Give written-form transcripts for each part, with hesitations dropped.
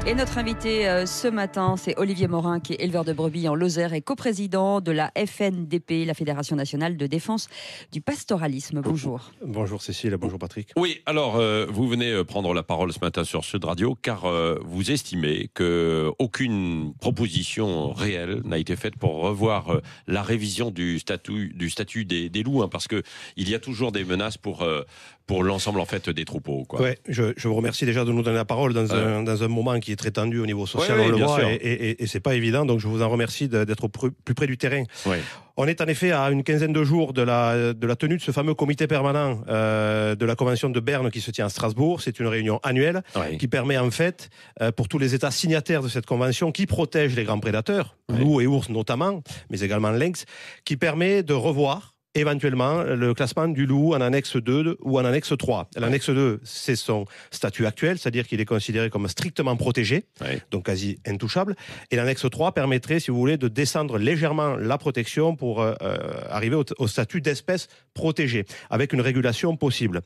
Et notre invité ce matin, c'est Olivier Morin, qui est éleveur de brebis en Lozère et coprésident de la FNDP, la Fédération nationale de défense du pastoralisme. Bonjour. Bonjour Cécile, bonjour Patrick. Oui, alors vous venez prendre la parole ce matin sur Sud Radio car vous estimez qu'aucune proposition réelle n'a été faite pour revoir la révision du statut des loups, hein, parce qu'il y a toujours des menaces pour l'ensemble en fait des troupeaux. Quoi. Ouais, je vous remercie déjà de nous donner la parole dans un moment qui est très tendu au niveau social, on le voit, et c'est pas évident, donc je vous en remercie d'être plus près du terrain. Ouais. On est en effet à une quinzaine de jours de la tenue de ce fameux comité permanent de la Convention de Berne qui se tient à Strasbourg. C'est une réunion annuelle qui permet en fait, pour tous les États signataires de cette convention, qui protège les grands prédateurs, loups et ours notamment, mais également lynx, qui permet de revoir éventuellement le classement du loup en annexe 2 ou en annexe 3. L'annexe 2, c'est son statut actuel, c'est-à-dire qu'il est considéré comme strictement protégé, donc quasi intouchable. Et l'annexe 3 permettrait, si vous voulez, de descendre légèrement la protection pour arriver au statut d'espèce protégée, avec une régulation possible.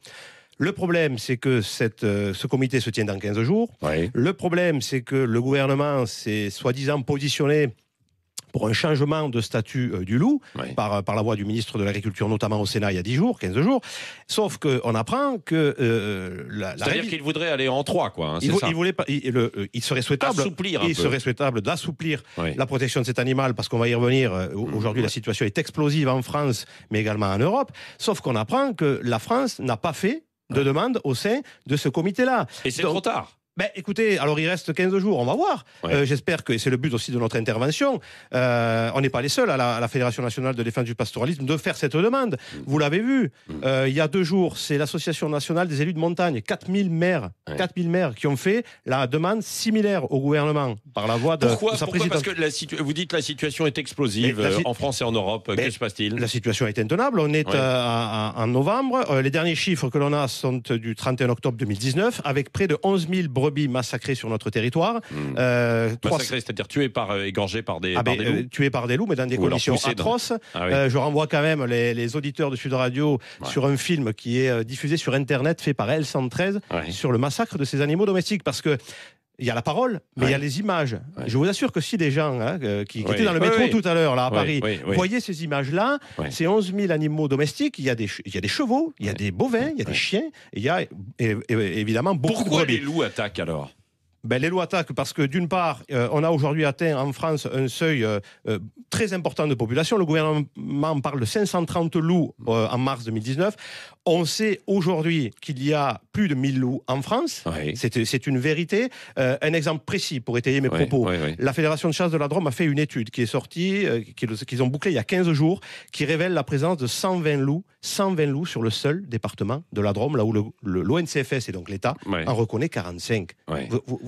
Le problème, c'est que ce comité se tient dans 15 jours. Le problème, c'est que le gouvernement s'est soi-disant positionné pour un changement de statut du loup, par la voix du ministre de l'Agriculture, notamment au Sénat, il y a 10 jours, 15 jours. Sauf qu'on apprend que... c'est-à-dire qu'il voudrait aller en 3, quoi. Hein, il serait souhaitable d'assouplir la protection de cet animal, parce qu'on va y revenir. Aujourd'hui, la situation est explosive en France, mais également en Europe. Sauf qu'on apprend que la France n'a pas fait de demande au sein de ce comité-là. Et c'est trop tard. Écoutez, alors il reste 15 jours, on va voir. J'espère que c'est le but aussi de notre intervention. On n'est pas les seuls à la Fédération nationale de défense du pastoralisme de faire cette demande. Vous l'avez vu, il y a 2 jours, c'est l'Association nationale des élus de montagne, 4000 maires qui ont fait la demande similaire au gouvernement par la voix de sa présidente. Parce que vous dites que la situation est explosive en France et en Europe. Que se passe-t-il ? La situation est intenable. On est en novembre. Les derniers chiffres que l'on a sont du 31 octobre 2019, avec près de 11 000 brebis massacrés sur notre territoire. Massacrés, c'est-à-dire égorgés par des loups. Tués par des loups, mais dans des conditions atroces. Je renvoie quand même les auditeurs de Sud Radio sur un film qui est diffusé sur Internet, fait par L113, sur le massacre de ces animaux domestiques, parce que il y a la parole, mais il y a les images. Je vous assure que si des gens qui étaient dans le métro tout à l'heure, là, à Paris, voyaient ces images-là, ces 11 000 animaux domestiques, il y a des chevaux, il y a des bovins, il y a des chiens, il y a évidemment beaucoup de brebis. Pourquoi les loups attaquent alors ? Les loups attaquent parce que d'une part, on a aujourd'hui atteint en France un seuil très important de population. Le gouvernement parle de 530 loups en mars 2019. On sait aujourd'hui qu'il y a plus de 1000 loups en France. C'est une vérité. Un exemple précis pour étayer mes propos. La Fédération de chasse de la Drôme a fait une étude qui est sortie, qu'ils ont bouclée il y a 15 jours, qui révèle la présence de 120 loups sur le seul département de la Drôme, là où l'ONCFS, et donc l'État, en reconnaît 45.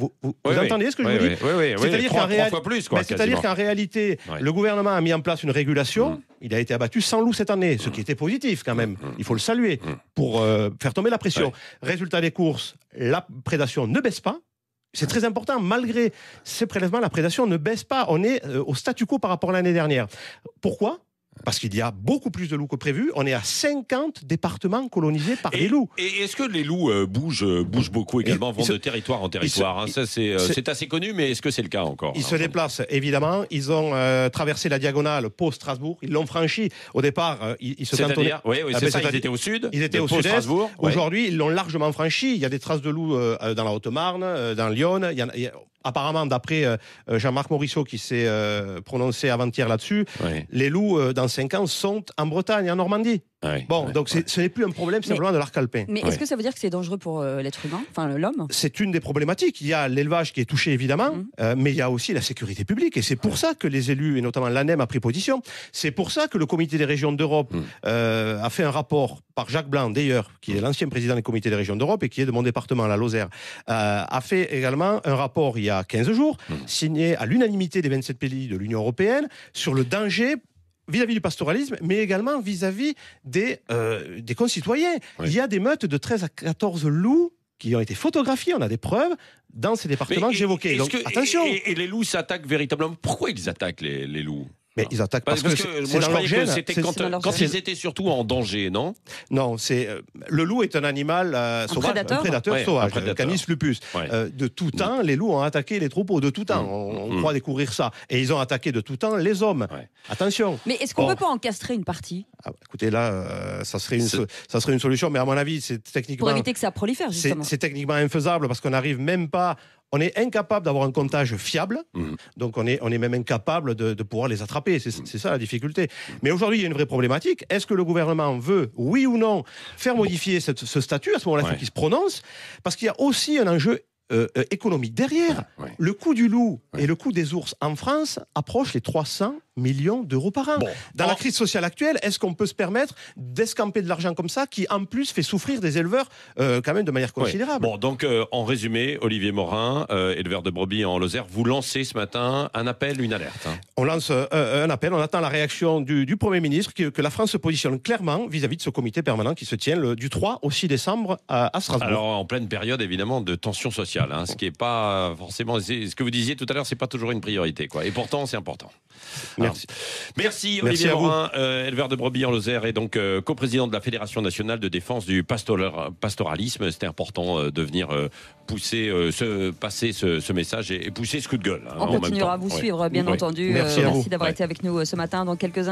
Vous entendez ce que je vous dis ? C'est-à-dire trois fois plus, quoi. C'est-à-dire qu'en réalité, le gouvernement a mis en place une régulation. Il a été abattu 100 loups cette année, ce qui était positif quand même. Il faut le saluer pour faire tomber la pression. Résultat des courses, la prédation ne baisse pas. C'est très important. Malgré ces prélèvements, la prédation ne baisse pas. On est au statu quo par rapport à l'année dernière. Pourquoi ? Parce qu'il y a beaucoup plus de loups que prévu. On est à 50 départements colonisés par les loups. Et est-ce que les loups bougent beaucoup également, vont de territoire en territoire ? Ça, c'est assez connu, mais est-ce que c'est le cas encore ? Ils se déplacent, évidemment. Ils ont traversé la diagonale Pau-Strasbourg. Ils l'ont franchi. Au départ, ils se cantonnaient. Ils étaient au sud. Ils étaient au sud-est. Aujourd'hui, ils l'ont largement franchi. Il y a des traces de loups dans la Haute-Marne, dans l'Yonne. Apparemment, d'après Jean-Marc Morisseau qui s'est prononcé avant-hier là-dessus, les loups dans 5 ans sont en Bretagne, en Normandie. Donc ce n'est plus un problème simplement de l'arc alpin. Mais est-ce que ça veut dire que c'est dangereux pour l'être humain, enfin l'homme ? C'est une des problématiques. Il y a l'élevage qui est touché évidemment, mais il y a aussi la sécurité publique. Et c'est pour ça que les élus, et notamment l'ANEM, a pris position. C'est pour ça que le comité des régions d'Europe a fait un rapport par Jacques Blanc, d'ailleurs, qui est l'ancien président du comité des régions d'Europe et qui est de mon département, la Lozère, a fait également un rapport il y a 15 jours, signé à l'unanimité des 27 pays de l'Union européenne, sur le danger vis-à-vis du pastoralisme, mais également vis-à-vis des concitoyens. Il y a des meutes de 13 à 14 loups qui ont été photographiés, on a des preuves, dans ces départements que j'évoquais. Donc attention. Et les loups s'attaquent véritablement. Pourquoi ils attaquent les loups ? Mais ils attaquent parce que moi, je croyais que c'était quand ils étaient surtout en danger, non? Non, le loup est un animal sauvage, un prédateur sauvage, Canis lupus. De tout temps, les loups ont attaqué les troupeaux, de tout temps. On croit découvrir ça. Et ils ont attaqué de tout temps les hommes. Attention. Mais est-ce qu'on peut pas en castrer une partie? Écoutez, là, ça serait une solution, mais à mon avis, c'est techniquement... Pour éviter que ça prolifère, justement. C'est techniquement infaisable parce qu'on n'arrive même pas... On est incapable d'avoir un comptage fiable, donc on est même incapable de pouvoir les attraper. C'est ça la difficulté. Mais aujourd'hui, il y a une vraie problématique. Est-ce que le gouvernement veut, oui ou non, faire modifier ce statut? À ce moment-là, il faut qu'il se prononce, parce qu'il y a aussi un enjeu économique derrière. Le coût du loup et le coût des ours en France approchent les 300 millions d'euros par an. Dans la crise sociale actuelle, est-ce qu'on peut se permettre d'escamper de l'argent comme ça qui, en plus, fait souffrir des éleveurs quand même de manière considérable? Donc, en résumé, Olivier Morin, éleveur de brebis en Lozère, vous lancez ce matin un appel, une alerte. On lance un appel, on attend la réaction du Premier ministre, que la France se positionne clairement vis-à-vis de ce comité permanent qui se tient du 3 au 6 décembre à Strasbourg. Alors, en pleine période, évidemment, de tension sociale, ce qui n'est pas forcément... Ce que vous disiez tout à l'heure, c'est pas toujours une priorité, quoi. Et pourtant, c'est important. Merci Olivier Morin, éleveur de brebis en Lozère et donc coprésident de la Fédération nationale de défense du pastoralisme. C'était important de venir passer ce message et pousser ce coup de gueule. On continuera à vous suivre, bien entendu. Merci d'avoir été avec nous ce matin. Dans quelques instants.